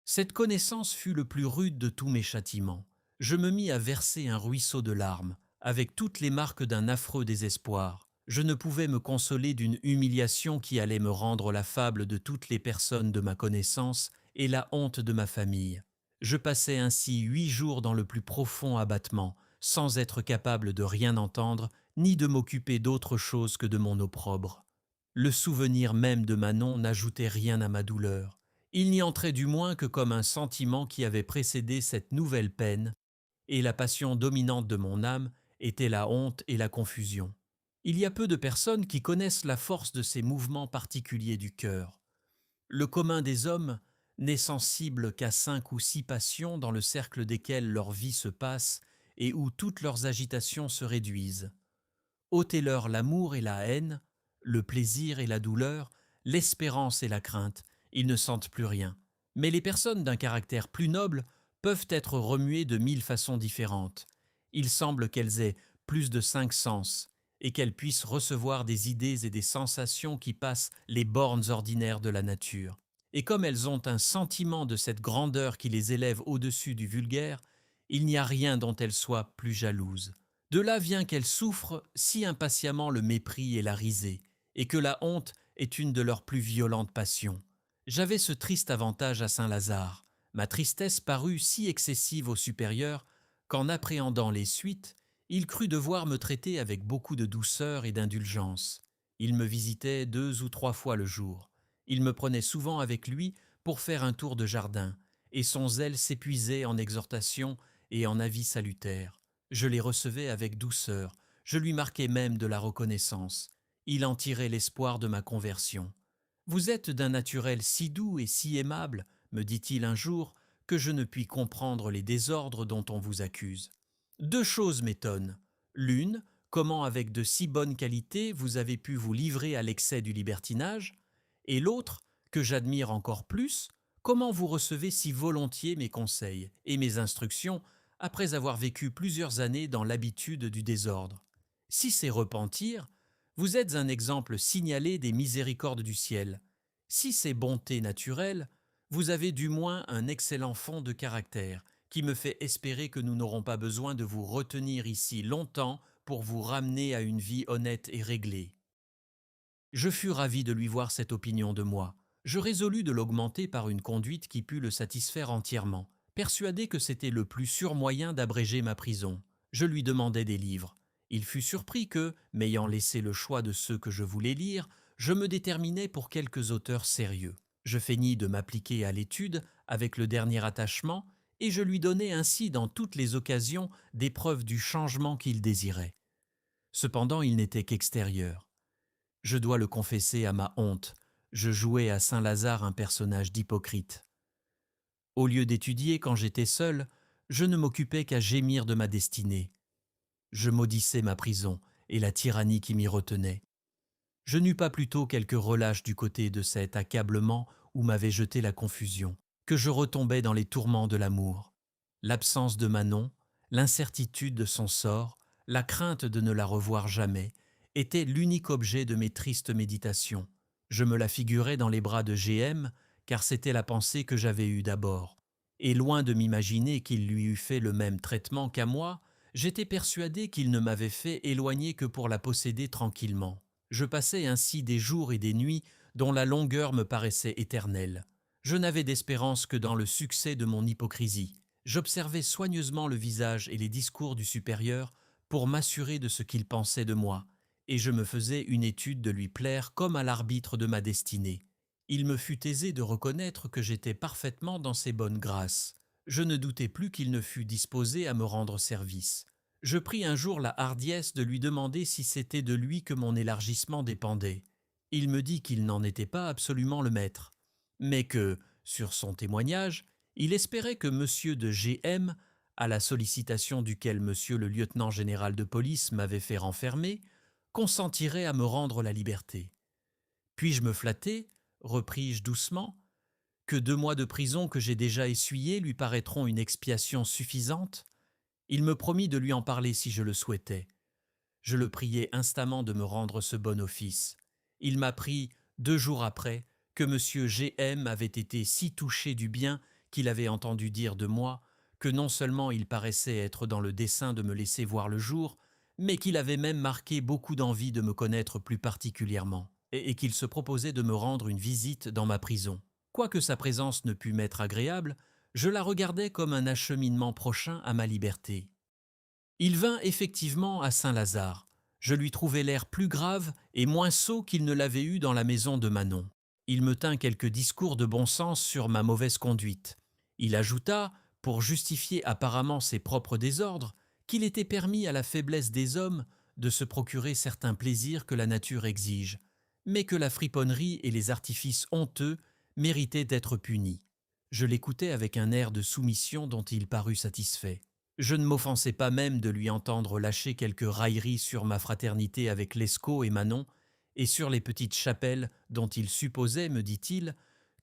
Cette connaissance fut le plus rude de tous mes châtiments. Je me mis à verser un ruisseau de larmes, avec toutes les marques d'un affreux désespoir. Je ne pouvais me consoler d'une humiliation qui allait me rendre la fable de toutes les personnes de ma connaissance et la honte de ma famille. Je passai ainsi 8 jours dans le plus profond abattement, sans être capable de rien entendre, ni de m'occuper d'autre chose que de mon opprobre. Le souvenir même de Manon n'ajoutait rien à ma douleur. Il n'y entrait du moins que comme un sentiment qui avait précédé cette nouvelle peine, et la passion dominante de mon âme était la honte et la confusion. Il y a peu de personnes qui connaissent la force de ces mouvements particuliers du cœur. Le commun des hommes n'est sensible qu'à 5 ou 6 passions dans le cercle desquelles leur vie se passe et où toutes leurs agitations se réduisent. Ôtez-leur l'amour et la haine, le plaisir et la douleur, l'espérance et la crainte, ils ne sentent plus rien. Mais les personnes d'un caractère plus noble peuvent être remuées de 1000 façons différentes. Il semble qu'elles aient plus de 5 sens et qu'elles puissent recevoir des idées et des sensations qui passent les bornes ordinaires de la nature. Et comme elles ont un sentiment de cette grandeur qui les élève au-dessus du vulgaire, il n'y a rien dont elles soient plus jalouses. De là vient qu'elles souffrent si impatiemment le mépris et la risée, et que la honte est une de leurs plus violentes passions. J'avais ce triste avantage à Saint-Lazare. Ma tristesse parut si excessive au supérieur qu'en appréhendant les suites, il crut devoir me traiter avec beaucoup de douceur et d'indulgence. Il me visitait 2 ou 3 fois le jour. Il me prenait souvent avec lui pour faire un tour de jardin, et son zèle s'épuisait en exhortations et en avis salutaires. Je les recevais avec douceur, je lui marquais même de la reconnaissance. Il en tirait l'espoir de ma conversion. « Vous êtes d'un naturel si doux et si aimable, me dit-il un jour, que je ne puis comprendre les désordres dont on vous accuse. 2 choses m'étonnent. L'une, comment avec de si bonnes qualités vous avez pu vous livrer à l'excès du libertinage, et l'autre, que j'admire encore plus, comment vous recevez si volontiers mes conseils et mes instructions après avoir vécu plusieurs années dans l'habitude du désordre. Si c'est repentir, vous êtes un exemple signalé des miséricordes du ciel. Si c'est bonté naturelle, vous avez du moins un excellent fond de caractère qui me fait espérer que nous n'aurons pas besoin de vous retenir ici longtemps pour vous ramener à une vie honnête et réglée. » Je fus ravi de lui voir cette opinion de moi. Je résolus de l'augmenter par une conduite qui pût le satisfaire entièrement, persuadé que c'était le plus sûr moyen d'abréger ma prison. Je lui demandai des livres. Il fut surpris que, m'ayant laissé le choix de ceux que je voulais lire, je me déterminai pour quelques auteurs sérieux. Je feignis de m'appliquer à l'étude avec le dernier attachement, et je lui donnai ainsi dans toutes les occasions des preuves du changement qu'il désirait. Cependant, il n'était qu'extérieur. Je dois le confesser à ma honte, je jouais à Saint-Lazare un personnage d'hypocrite. Au lieu d'étudier quand j'étais seul, je ne m'occupais qu'à gémir de ma destinée. Je maudissais ma prison et la tyrannie qui m'y retenait. Je n'eus pas plutôt quelque relâche du côté de cet accablement où m'avait jeté la confusion, que je retombais dans les tourments de l'amour. L'absence de Manon, l'incertitude de son sort, la crainte de ne la revoir jamais, étaient l'unique objet de mes tristes méditations. Je me la figurais dans les bras de G.M., car c'était la pensée que j'avais eue d'abord. Et loin de m'imaginer qu'il lui eût fait le même traitement qu'à moi, j'étais persuadé qu'il ne m'avait fait éloigner que pour la posséder tranquillement. Je passais ainsi des jours et des nuits dont la longueur me paraissait éternelle. Je n'avais d'espérance que dans le succès de mon hypocrisie. J'observais soigneusement le visage et les discours du supérieur pour m'assurer de ce qu'il pensait de moi, et je me faisais une étude de lui plaire comme à l'arbitre de ma destinée. Il me fut aisé de reconnaître que j'étais parfaitement dans ses bonnes grâces. Je ne doutais plus qu'il ne fût disposé à me rendre service. Je pris un jour la hardiesse de lui demander si c'était de lui que mon élargissement dépendait. Il me dit qu'il n'en était pas absolument le maître, mais que, sur son témoignage, il espérait que M. de G.M., à la sollicitation duquel M. le lieutenant général de police m'avait fait renfermer, consentirait à me rendre la liberté. Puis-je me flatter, repris-je doucement, que 2 mois de prison que j'ai déjà essuyés lui paraîtront une expiation suffisante? Il me promit de lui en parler si je le souhaitais. Je le priai instamment de me rendre ce bon office. Il m'apprit 2 jours après que M. G.M. avait été si touché du bien qu'il avait entendu dire de moi que non seulement il paraissait être dans le dessein de me laisser voir le jour, mais qu'il avait même marqué beaucoup d'envie de me connaître plus particulièrement, et qu'il se proposait de me rendre une visite dans ma prison. Quoique sa présence ne pût m'être agréable, je la regardais comme un acheminement prochain à ma liberté. Il vint effectivement à Saint-Lazare. Je lui trouvai l'air plus grave et moins sot qu'il ne l'avait eu dans la maison de Manon. Il me tint quelques discours de bon sens sur ma mauvaise conduite. Il ajouta, pour justifier apparemment ses propres désordres, qu'il était permis à la faiblesse des hommes de se procurer certains plaisirs que la nature exige, mais que la friponnerie et les artifices honteux méritaient d'être punis. Je l'écoutais avec un air de soumission dont il parut satisfait. Je ne m'offensais pas même de lui entendre lâcher quelques railleries sur ma fraternité avec Lescaut et Manon, et sur les petites chapelles dont il supposait, me dit-il,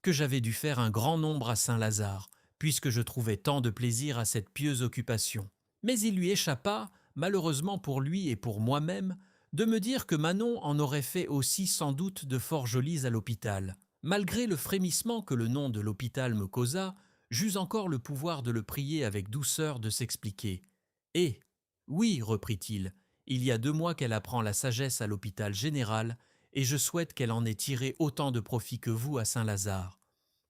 que j'avais dû faire un grand nombre à Saint-Lazare, puisque je trouvais tant de plaisir à cette pieuse occupation. Mais il lui échappa, malheureusement pour lui et pour moi-même, de me dire que Manon en aurait fait aussi sans doute de fort jolies à l'hôpital. Malgré le frémissement que le nom de l'hôpital me causa, j'eus encore le pouvoir de le prier avec douceur de s'expliquer. « Eh, oui, reprit-il, il y a 2 mois qu'elle apprend la sagesse à l'hôpital général, et je souhaite qu'elle en ait tiré autant de profit que vous à Saint-Lazare.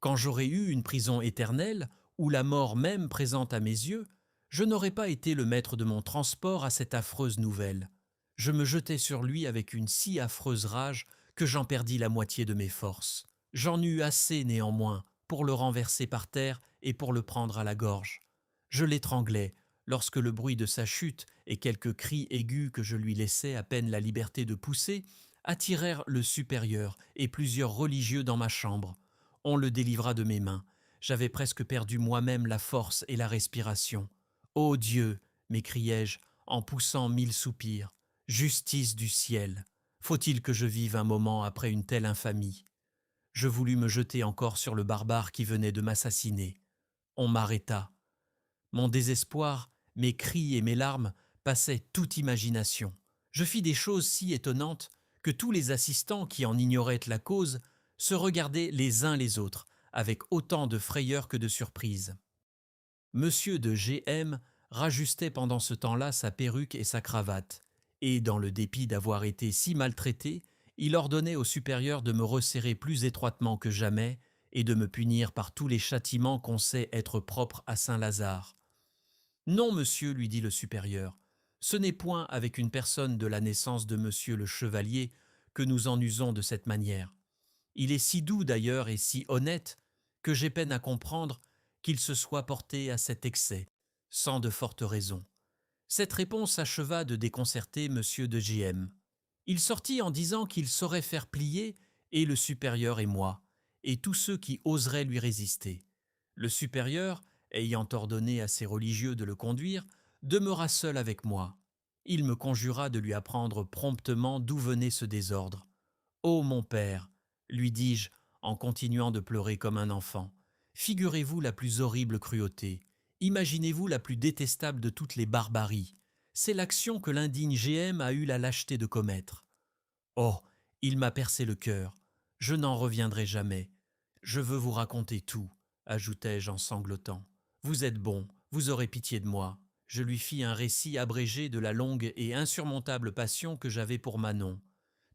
Quand j'aurai eu une prison éternelle, ou la mort même présente à mes yeux, je n'aurais pas été le maître de mon transport à cette affreuse nouvelle. Je me jetai sur lui avec une si affreuse rage que j'en perdis la moitié de mes forces. J'en eus assez néanmoins pour le renverser par terre et pour le prendre à la gorge. Je l'étranglai lorsque le bruit de sa chute et quelques cris aigus que je lui laissais à peine la liberté de pousser attirèrent le supérieur et plusieurs religieux dans ma chambre. On le délivra de mes mains. J'avais presque perdu moi-même la force et la respiration. « Ô Dieu !» m'écriai-je en poussant 1000 soupirs. « Justice du ciel ! Faut-il que je vive un moment après une telle infamie ?» Je voulus me jeter encore sur le barbare qui venait de m'assassiner. On m'arrêta. Mon désespoir, mes cris et mes larmes passaient toute imagination. Je fis des choses si étonnantes que tous les assistants qui en ignoraient la cause se regardaient les uns les autres avec autant de frayeur que de surprise. Monsieur de G.M. rajustait pendant ce temps-là sa perruque et sa cravate, et dans le dépit d'avoir été si maltraité, il ordonnait au supérieur de me resserrer plus étroitement que jamais et de me punir par tous les châtiments qu'on sait être propres à Saint-Lazare. « Non, monsieur, lui dit le supérieur, ce n'est point avec une personne de la naissance de monsieur le chevalier que nous en usons de cette manière. Il est si doux d'ailleurs et si honnête que j'ai peine à comprendre qu'il se soit porté à cet excès, sans de fortes raisons. » Cette réponse acheva de déconcerter monsieur de G.M. Il sortit en disant qu'il saurait faire plier et le supérieur et moi, et tous ceux qui oseraient lui résister. Le supérieur, ayant ordonné à ses religieux de le conduire, demeura seul avec moi. Il me conjura de lui apprendre promptement d'où venait ce désordre. « Ô mon père !» lui dis-je en continuant de pleurer comme un enfant. « Figurez-vous la plus horrible cruauté. Imaginez-vous la plus détestable de toutes les barbaries. C'est l'action que l'indigne G.M. a eu la lâcheté de commettre. Oh, il m'a percé le cœur. Je n'en reviendrai jamais. Je veux vous raconter tout, ajoutai-je en sanglotant. Vous êtes bon, vous aurez pitié de moi. » Je lui fis un récit abrégé de la longue et insurmontable passion que j'avais pour Manon,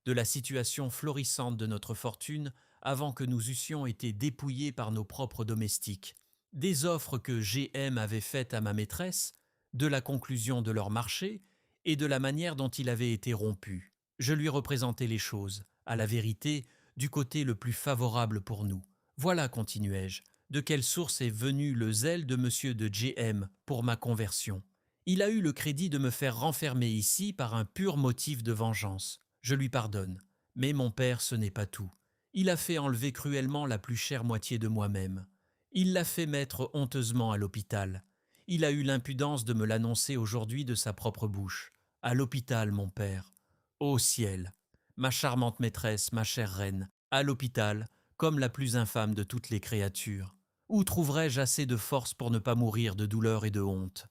de la situation florissante de notre fortune avant que nous eussions été dépouillés par nos propres domestiques, des offres que G.M. avait faites à ma maîtresse, de la conclusion de leur marché et de la manière dont il avait été rompu. Je lui représentai les choses, à la vérité, du côté le plus favorable pour nous. Voilà, continuai-je, de quelle source est venu le zèle de monsieur de G.M. pour ma conversion. Il a eu le crédit de me faire renfermer ici par un pur motif de vengeance. Je lui pardonne. Mais mon père, ce n'est pas tout. Il a fait enlever cruellement la plus chère moitié de moi-même. Il l'a fait mettre honteusement à l'hôpital. Il a eu l'impudence de me l'annoncer aujourd'hui de sa propre bouche. À l'hôpital, mon père. Ô ciel! Ma charmante maîtresse, ma chère reine, à l'hôpital, comme la plus infâme de toutes les créatures. Où trouverais-je assez de force pour ne pas mourir de douleur et de honte?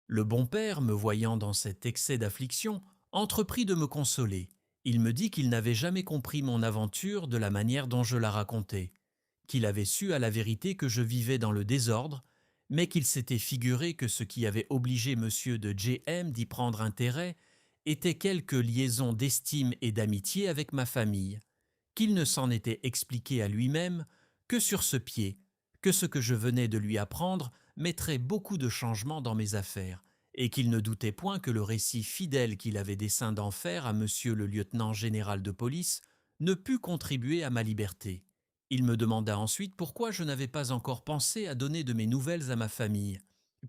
Le bon père, me voyant dans cet excès d'affliction, entreprit de me consoler. Il me dit qu'il n'avait jamais compris mon aventure de la manière dont je la racontais. qu'il avait su à la vérité que je vivais dans le désordre, mais qu'il s'était figuré que ce qui avait obligé monsieur de J.M. d'y prendre intérêt était quelque liaison d'estime et d'amitié avec ma famille, qu'il ne s'en était expliqué à lui-même que sur ce pied, que ce que je venais de lui apprendre mettrait beaucoup de changements dans mes affaires, et qu'il ne doutait point que le récit fidèle qu'il avait dessein d'en faire à monsieur le lieutenant général de police ne pût contribuer à ma liberté. Il me demanda ensuite pourquoi je n'avais pas encore pensé à donner de mes nouvelles à ma famille,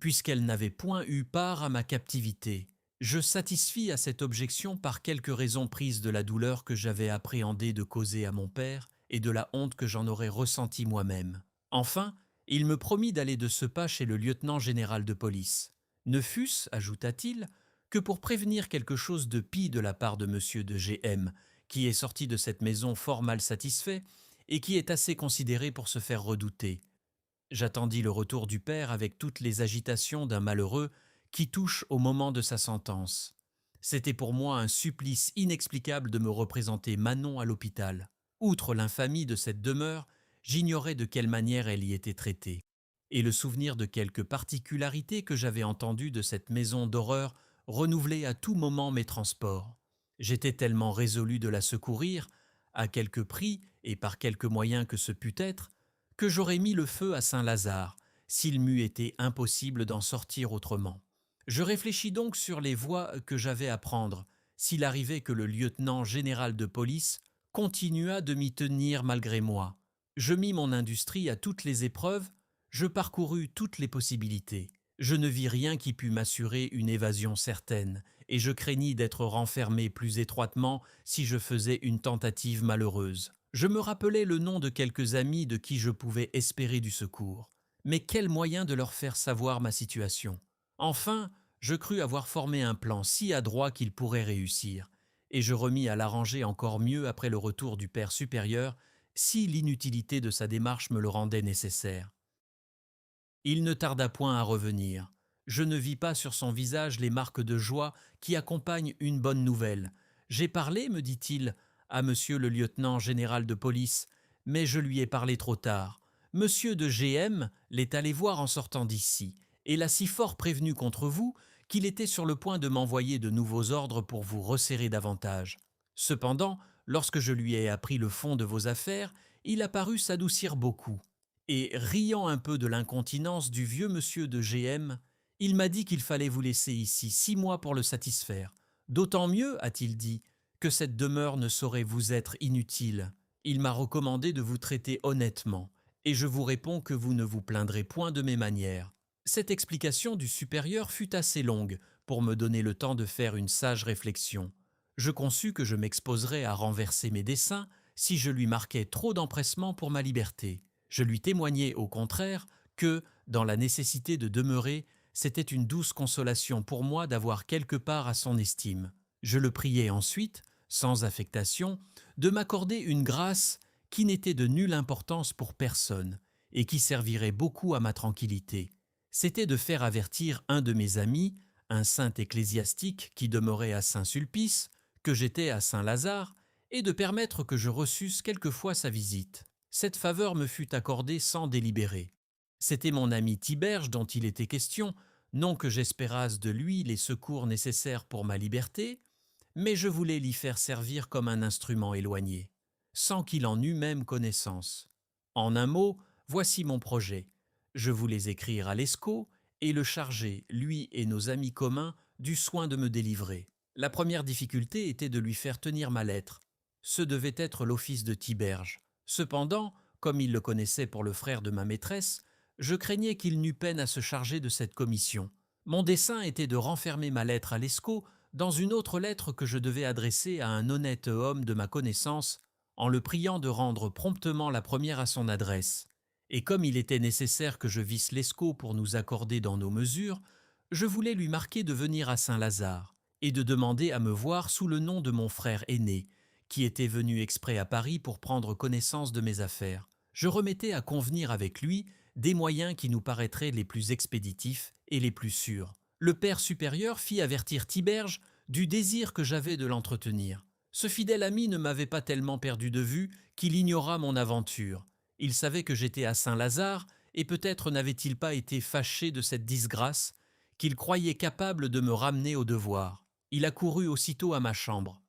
puisqu'elle n'avait point eu part à ma captivité. Je satisfis à cette objection par quelques raisons prises de la douleur que j'avais appréhendé de causer à mon père et de la honte que j'en aurais ressentie moi-même. Enfin, il me promit d'aller de ce pas chez le lieutenant général de police. Ne fût-ce, ajouta-t-il, que pour prévenir quelque chose de pis de la part de monsieur de G.M., qui est sorti de cette maison fort mal satisfait et qui est assez considéré pour se faire redouter. J'attendis le retour du père avec toutes les agitations d'un malheureux qui touche au moment de sa sentence. C'était pour moi un supplice inexplicable de me représenter Manon à l'hôpital. Outre l'infamie de cette demeure, j'ignorais de quelle manière elle y était traitée, et le souvenir de quelques particularités que j'avais entendues de cette maison d'horreur renouvelait à tout moment mes transports. J'étais tellement résolu de la secourir, à quelque prix et par quelque moyen que ce pût être, que j'aurais mis le feu à Saint-Lazare, s'il m'eût été impossible d'en sortir autrement. Je réfléchis donc sur les voies que j'avais à prendre, s'il arrivait que le lieutenant général de police continuât de m'y tenir malgré moi. Je mis mon industrie à toutes les épreuves, je parcourus toutes les possibilités. Je ne vis rien qui pût m'assurer une évasion certaine, et je craignis d'être renfermé plus étroitement si je faisais une tentative malheureuse. Je me rappelais le nom de quelques amis de qui je pouvais espérer du secours. Mais quel moyen de leur faire savoir ma situation? Enfin, je crus avoir formé un plan si adroit qu'il pourrait réussir, et je remis à l'arranger encore mieux après le retour du père supérieur, si l'inutilité de sa démarche me le rendait nécessaire. Il ne tarda point à revenir. Je ne vis pas sur son visage les marques de joie qui accompagnent une bonne nouvelle. J'ai parlé, me dit-il, à monsieur le lieutenant général de police, mais je lui ai parlé trop tard. Monsieur de G.M. l'est allé voir en sortant d'ici, et l'a si fort prévenu contre vous qu'il était sur le point de m'envoyer de nouveaux ordres pour vous resserrer davantage. Cependant, lorsque je lui ai appris le fond de vos affaires, il a paru s'adoucir beaucoup. Et riant un peu de l'incontinence du vieux monsieur de G.M., il m'a dit qu'il fallait vous laisser ici 6 mois pour le satisfaire. D'autant mieux, a-t-il dit, que cette demeure ne saurait vous être inutile. Il m'a recommandé de vous traiter honnêtement, et je vous réponds que vous ne vous plaindrez point de mes manières. Cette explication du supérieur fut assez longue pour me donner le temps de faire une sage réflexion. Je conçus que je m'exposerais à renverser mes desseins si je lui marquais trop d'empressement pour ma liberté. Je lui témoignai au contraire que, dans la nécessité de demeurer, c'était une douce consolation pour moi d'avoir quelque part à son estime. Je le priai ensuite, sans affectation, de m'accorder une grâce qui n'était de nulle importance pour personne et qui servirait beaucoup à ma tranquillité. C'était de faire avertir un de mes amis, un saint ecclésiastique qui demeurait à Saint-Sulpice, que j'étais à Saint-Lazare, et de permettre que je reçusse quelquefois sa visite. Cette faveur me fut accordée sans délibérer. C'était mon ami Tiberge dont il était question, non que j'espérasse de lui les secours nécessaires pour ma liberté, mais je voulais l'y faire servir comme un instrument éloigné, sans qu'il en eût même connaissance. En un mot, voici mon projet. Je voulais écrire à Lescaut et le charger, lui et nos amis communs, du soin de me délivrer. La première difficulté était de lui faire tenir ma lettre. Ce devait être l'office de Tiberge. Cependant, comme il le connaissait pour le frère de ma maîtresse, je craignais qu'il n'eût peine à se charger de cette commission. Mon dessein était de renfermer ma lettre à Lescaut dans une autre lettre que je devais adresser à un honnête homme de ma connaissance, en le priant de rendre promptement la première à son adresse. Et comme il était nécessaire que je visse Lescaut pour nous accorder dans nos mesures, je voulais lui marquer de venir à Saint-Lazare et de demander à me voir sous le nom de mon frère aîné, qui était venu exprès à Paris pour prendre connaissance de mes affaires. Je remettais à convenir avec lui des moyens qui nous paraîtraient les plus expéditifs et les plus sûrs. Le père supérieur fit avertir Tiberge du désir que j'avais de l'entretenir. Ce fidèle ami ne m'avait pas tellement perdu de vue qu'il ignora mon aventure, Il savait que j'étais à Saint-Lazare, et peut-être n'avait-il pas été fâché de cette disgrâce, qu'il croyait capable de me ramener au devoir. Il accourut aussitôt à ma chambre.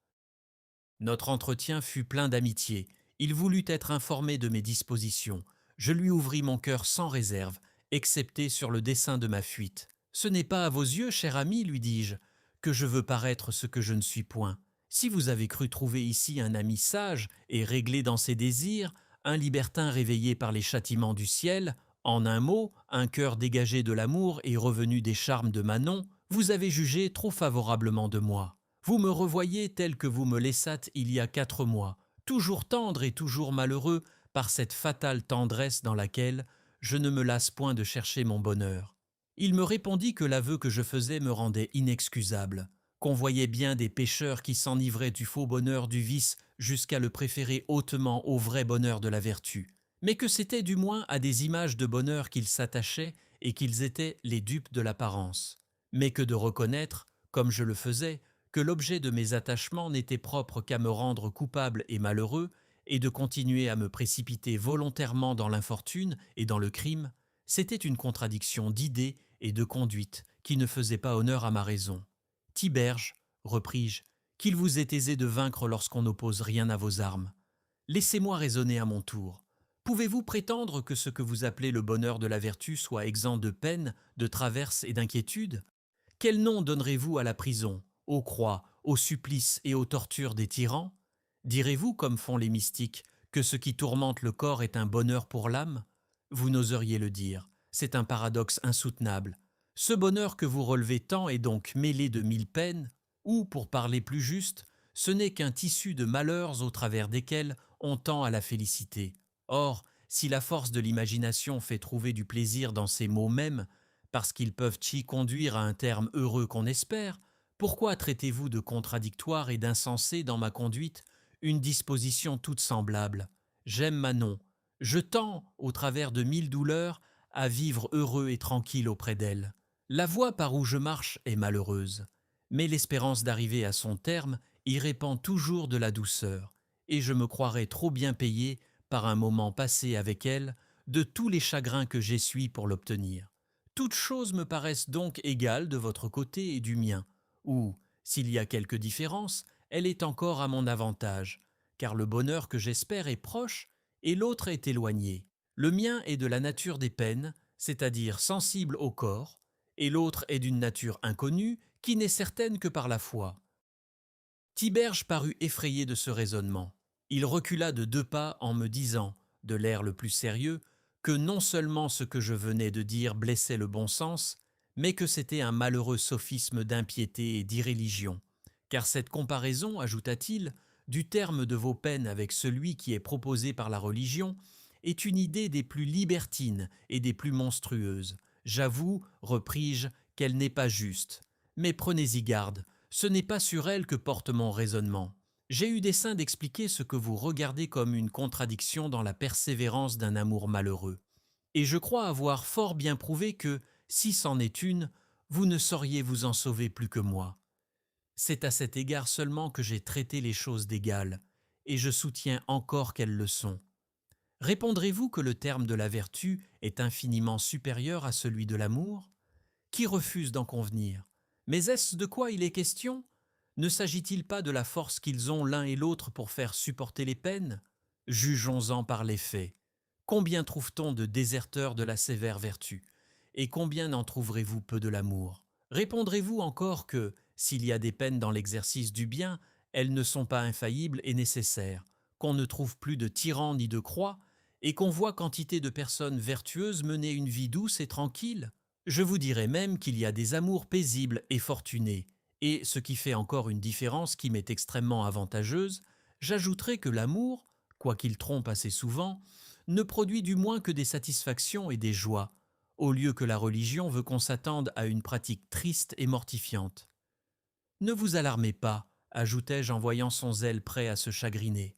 Notre entretien fut plein d'amitié. Il voulut être informé de mes dispositions. Je lui ouvris mon cœur sans réserve, excepté sur le dessein de ma fuite. Ce n'est pas à vos yeux, cher ami, lui dis-je, que je veux paraître ce que je ne suis point. Si vous avez cru trouver ici un ami sage et réglé dans ses désirs, un libertin réveillé par les châtiments du ciel, en un mot, un cœur dégagé de l'amour et revenu des charmes de Manon, vous avez jugé trop favorablement de moi. Vous me revoyez tel que vous me laissâtes il y a 4 mois, toujours tendre et toujours malheureux par cette fatale tendresse dans laquelle je ne me lasse point de chercher mon bonheur. Il me répondit que l'aveu que je faisais me rendait inexcusable, qu'on voyait bien des pécheurs qui s'enivraient du faux bonheur du vice jusqu'à le préférer hautement au vrai bonheur de la vertu, mais que c'était du moins à des images de bonheur qu'ils s'attachaient et qu'ils étaient les dupes de l'apparence, mais que de reconnaître, comme je le faisais, que l'objet de mes attachements n'était propre qu'à me rendre coupable et malheureux, et de continuer à me précipiter volontairement dans l'infortune et dans le crime, c'était une contradiction d'idées et de conduite qui ne faisait pas honneur à ma raison. Tiberge, repris-je, qu'il vous est aisé de vaincre lorsqu'on n'oppose rien à vos armes. Laissez-moi raisonner à mon tour. Pouvez-vous prétendre que ce que vous appelez le bonheur de la vertu soit exempt de peine, de traverses et d'inquiétudes? Quel nom donnerez-vous à la prison, aux croix, aux supplices et aux tortures des tyrans? Direz-vous, comme font les mystiques, que ce qui tourmente le corps est un bonheur pour l'âme? Vous n'oseriez le dire, c'est un paradoxe insoutenable. Ce bonheur que vous relevez tant est donc mêlé de 1000 peines, ou, pour parler plus juste, ce n'est qu'un tissu de malheurs au travers desquels on tend à la félicité. Or, si la force de l'imagination fait trouver du plaisir dans ces mots mêmes, parce qu'ils peuvent y conduire à un terme heureux qu'on espère, pourquoi traitez-vous de contradictoire et d'insensé dans ma conduite une disposition toute semblable? J'aime Manon, je tends, au travers de 1000 douleurs, à vivre heureux et tranquille auprès d'elle. La voie par où je marche est malheureuse, mais l'espérance d'arriver à son terme y répand toujours de la douceur, et je me croirais trop bien payé, par un moment passé avec elle, de tous les chagrins que j'essuie pour l'obtenir. Toutes choses me paraissent donc égales de votre côté et du mien, ou, s'il y a quelque différence, elle est encore à mon avantage, car le bonheur que j'espère est proche et l'autre est éloigné. Le mien est de la nature des peines, c'est-à-dire sensible au corps, et l'autre est d'une nature inconnue qui n'est certaine que par la foi. Tiberge parut effrayé de ce raisonnement. Il recula de 2 pas en me disant, de l'air le plus sérieux, que non seulement ce que je venais de dire blessait le bon sens, mais que c'était un malheureux sophisme d'impiété et d'irréligion. Car cette comparaison, ajouta-t-il, du terme de vos peines avec celui qui est proposé par la religion, est une idée des plus libertines et des plus monstrueuses. J'avoue, repris-je, qu'elle n'est pas juste. Mais prenez-y garde, ce n'est pas sur elle que porte mon raisonnement. J'ai eu dessein d'expliquer ce que vous regardez comme une contradiction dans la persévérance d'un amour malheureux. Et je crois avoir fort bien prouvé que, si c'en est une, vous ne sauriez vous en sauver plus que moi. C'est à cet égard seulement que j'ai traité les choses d'égal, et je soutiens encore qu'elles le sont. Répondrez-vous que le terme de la vertu est infiniment supérieur à celui de l'amour? Qui refuse d'en convenir? Mais est-ce de quoi il est question? Ne s'agit-il pas de la force qu'ils ont l'un et l'autre pour faire supporter les peines? Jugeons-en par les faits. Combien trouve-t-on de déserteurs de la sévère vertu? Et combien n'en trouverez-vous peu de l'amour? Répondrez-vous encore que, s'il y a des peines dans l'exercice du bien, elles ne sont pas infaillibles et nécessaires, qu'on ne trouve plus de tyrans ni de croix, et qu'on voit quantité de personnes vertueuses mener une vie douce et tranquille? Je vous dirais même qu'il y a des amours paisibles et fortunés, et, ce qui fait encore une différence qui m'est extrêmement avantageuse, j'ajouterai que l'amour, quoiqu'il trompe assez souvent, ne produit du moins que des satisfactions et des joies, au lieu que la religion veut qu'on s'attende à une pratique triste et mortifiante. Ne vous alarmez pas, ajoutai-je en voyant son zèle prêt à se chagriner.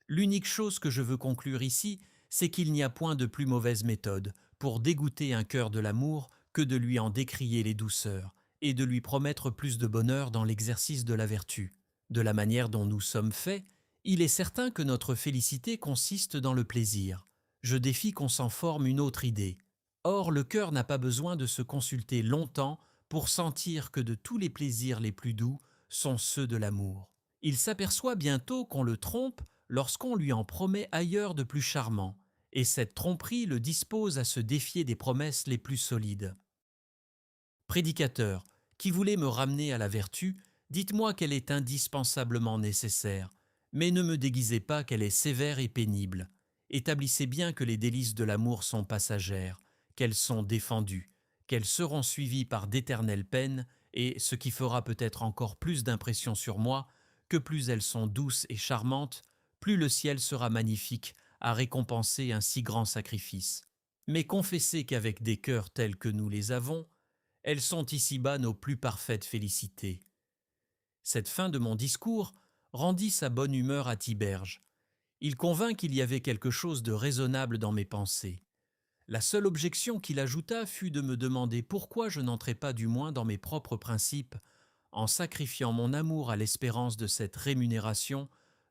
L'unique chose que je veux conclure ici, c'est qu'il n'y a point de plus mauvaise méthode pour dégoûter un cœur de l'amour que de lui en décrier les douceurs et de lui promettre plus de bonheur dans l'exercice de la vertu. De la manière dont nous sommes faits, il est certain que notre félicité consiste dans le plaisir. Je défie qu'on s'en forme une autre idée. Or, le cœur n'a pas besoin de se consulter longtemps pour sentir que de tous les plaisirs les plus doux sont ceux de l'amour. Il s'aperçoit bientôt qu'on le trompe lorsqu'on lui en promet ailleurs de plus charmant, et cette tromperie le dispose à se défier des promesses les plus solides. Prédicateur, qui voulez me ramener à la vertu, dites-moi qu'elle est indispensablement nécessaire, mais ne me déguisez pas qu'elle est sévère et pénible. Établissez bien que les délices de l'amour sont passagères, qu'elles sont défendues, qu'elles seront suivies par d'éternelles peines, et, ce qui fera peut-être encore plus d'impression sur moi, que plus elles sont douces et charmantes, plus le ciel sera magnifique à récompenser un si grand sacrifice. Mais confessez qu'avec des cœurs tels que nous les avons, elles sont ici-bas nos plus parfaites félicités. Cette fin de mon discours rendit sa bonne humeur à Tiberge. Il convint qu'il y avait quelque chose de raisonnable dans mes pensées. La seule objection qu'il ajouta fut de me demander pourquoi je n'entrais pas du moins dans mes propres principes en sacrifiant mon amour à l'espérance de cette rémunération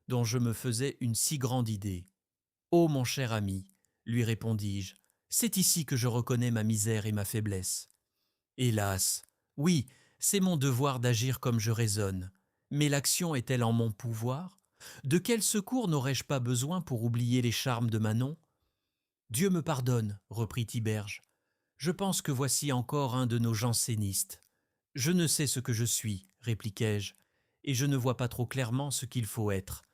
dont je me faisais une si grande idée. « Ô mon cher ami, lui répondis-je, c'est ici que je reconnais ma misère et ma faiblesse. Hélas, oui, c'est mon devoir d'agir comme je raisonne, mais l'action est-elle en mon pouvoir? De quel secours n'aurais-je pas besoin pour oublier les charmes de Manon? Dieu me pardonne, reprit Tiberge. Je pense que voici encore un de nos jansénistes. Je ne sais ce que je suis, répliquai-je, et je ne vois pas trop clairement ce qu'il faut être,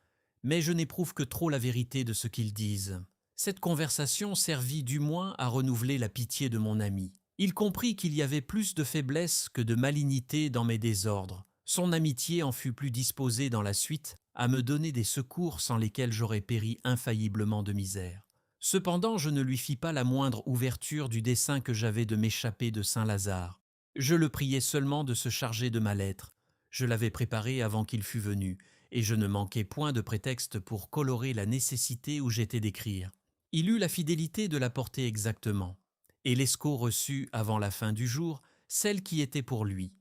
mais je n'éprouve que trop la vérité de ce qu'ils disent. Cette conversation servit du moins à renouveler la pitié de mon ami. Il comprit qu'il y avait plus de faiblesse que de malignité dans mes désordres. Son amitié en fut plus disposée dans la suite à me donner des secours sans lesquels j'aurais péri infailliblement de misère. Cependant, je ne lui fis pas la moindre ouverture du dessein que j'avais de m'échapper de Saint-Lazare. Je le priai seulement de se charger de ma lettre. Je l'avais préparée avant qu'il fût venu, et je ne manquai point de prétexte pour colorer la nécessité où j'étais d'écrire. Il eut la fidélité de la porter exactement, et Lescaut reçut, avant la fin du jour, celle qui était pour lui.